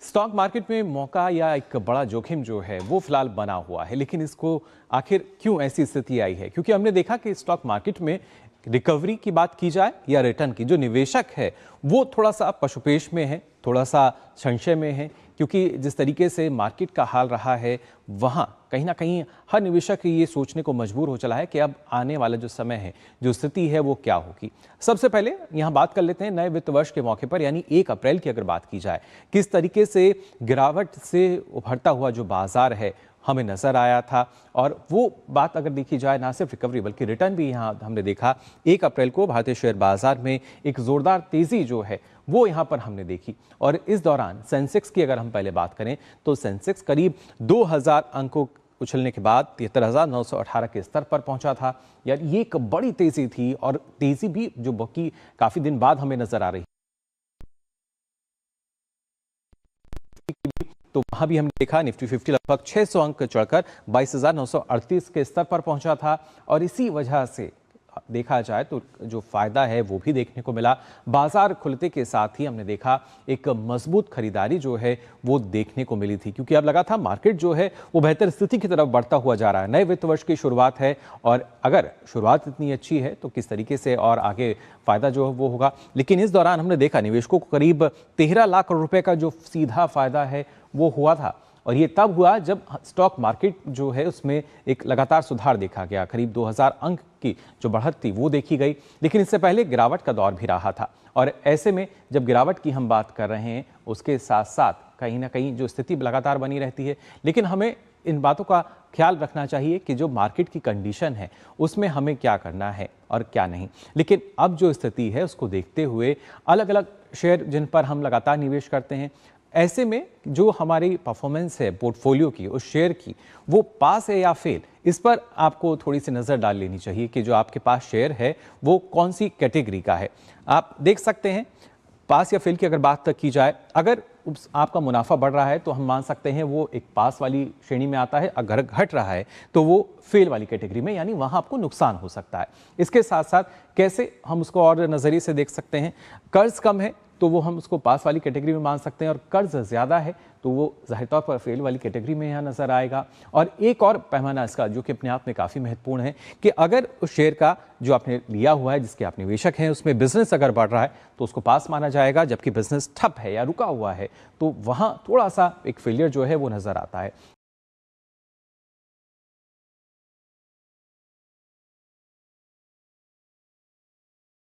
Stock market में मौका या एक बड़ा जोखिम जो है वो फिलहाल बना हुआ है, लेकिन इसको आखिर क्यों ऐसी स्थिति आई है? क्योंकि हमने देखा कि स्टॉक मार्केट में रिकवरी की बात की जाए या रिटर्न की, जो निवेशक है वो थोड़ा सा पशुपेश में है, थोड़ा सा संशय में है। क्योंकि जिस तरीके से मार्केट का हाल रहा है, वहाँ कहीं ना कहीं हर निवेशक ये सोचने को मजबूर हो चला है कि अब आने वाला जो समय है, जो स्थिति है, वो क्या होगी। सबसे पहले यहाँ बात कर लेते हैं नए वित्त वर्ष के मौके पर, यानी 1 अप्रैल की अगर बात की जाए, किस तरीके से गिरावट से उभरता हुआ जो बाजार है हमें नजर आया था। और वो बात अगर देखी जाए, ना सिर्फ रिकवरी बल्कि रिटर्न भी यहाँ हमने देखा। 1 अप्रैल को भारतीय शेयर बाजार में एक जोरदार तेजी जो है वो यहाँ पर हमने देखी। और इस दौरान सेंसेक्स की अगर हम पहले बात करें तो सेंसेक्स करीब 2000 अंकों उछलने के बाद 73,918 के स्तर पर पहुंचा था। यार ये एक बड़ी तेजी थी, और तेजी भी जो बाकी काफी दिन बाद हमें नजर आ रही। तो वहां भी हमने देखा निफ्टी 50 लगभग 600 अंक चढ़कर 22,938 के स्तर पर पहुंचा था। और इसी वजह से देखा जाए तो जो फायदा है वो भी देखने को मिला। बाजार खुलते के साथ ही हमने देखा एक मजबूत खरीदारी जो है वो देखने को मिली थी, क्योंकि अब लगा था मार्केट जो है वो बेहतर स्थिति की तरफ बढ़ता हुआ जा रहा है। नए वित्त वर्ष की शुरुआत है, और अगर शुरुआत इतनी अच्छी है तो किस तरीके से और आगे फायदा जो है वो होगा। लेकिन इस दौरान हमने देखा निवेशकों को करीब 13 लाख करोड़ रुपए का जो सीधा फायदा है वो हुआ था। और ये तब हुआ जब स्टॉक मार्केट जो है उसमें एक लगातार सुधार देखा गया। करीब 2000 अंक की जो बढ़त थी वो देखी गई, लेकिन इससे पहले गिरावट का दौर भी रहा था। और ऐसे में जब गिरावट की हम बात कर रहे हैं, उसके साथ साथ कहीं ना कहीं जो स्थिति लगातार बनी रहती है। लेकिन हमें इन बातों का ख्याल रखना चाहिए कि जो मार्केट की कंडीशन है उसमें हमें क्या करना है और क्या नहीं। लेकिन अब जो स्थिति है उसको देखते हुए अलग अलग शेयर जिन पर हम लगातार निवेश करते हैं, ऐसे में जो हमारी परफॉर्मेंस है पोर्टफोलियो की, उस शेयर की, वो पास है या फेल, इस पर आपको थोड़ी सी नज़र डाल लेनी चाहिए कि जो आपके पास शेयर है वो कौन सी कैटेगरी का है। आप देख सकते हैं पास या फेल की अगर बात तक की जाए, अगर आपका मुनाफा बढ़ रहा है तो हम मान सकते हैं वो एक पास वाली श्रेणी में आता है। अगर घट रहा है तो वो फेल वाली कैटेगरी में, यानी वहां आपको नुकसान हो सकता है। इसके साथ साथ कैसे हम उसको और नज़रिए से देख सकते हैं, कर्ज कम है तो वो हम उसको पास वाली कैटेगरी में मान सकते हैं, और कर्ज ज़्यादा है तो वो जाहिर तौर पर फेल वाली कैटेगरी में यहाँ नज़र आएगा। और एक और पैमाना इसका जो कि अपने आप में काफ़ी महत्वपूर्ण है कि अगर उस शेयर का जो आपने लिया हुआ है, जिसके आप निवेशक हैं, उसमें बिजनेस अगर बढ़ रहा है तो उसको पास माना जाएगा, जबकि बिजनेस ठप है या रुका हुआ है तो वहाँ थोड़ा सा एक फेलियर जो है वो नज़र आता है।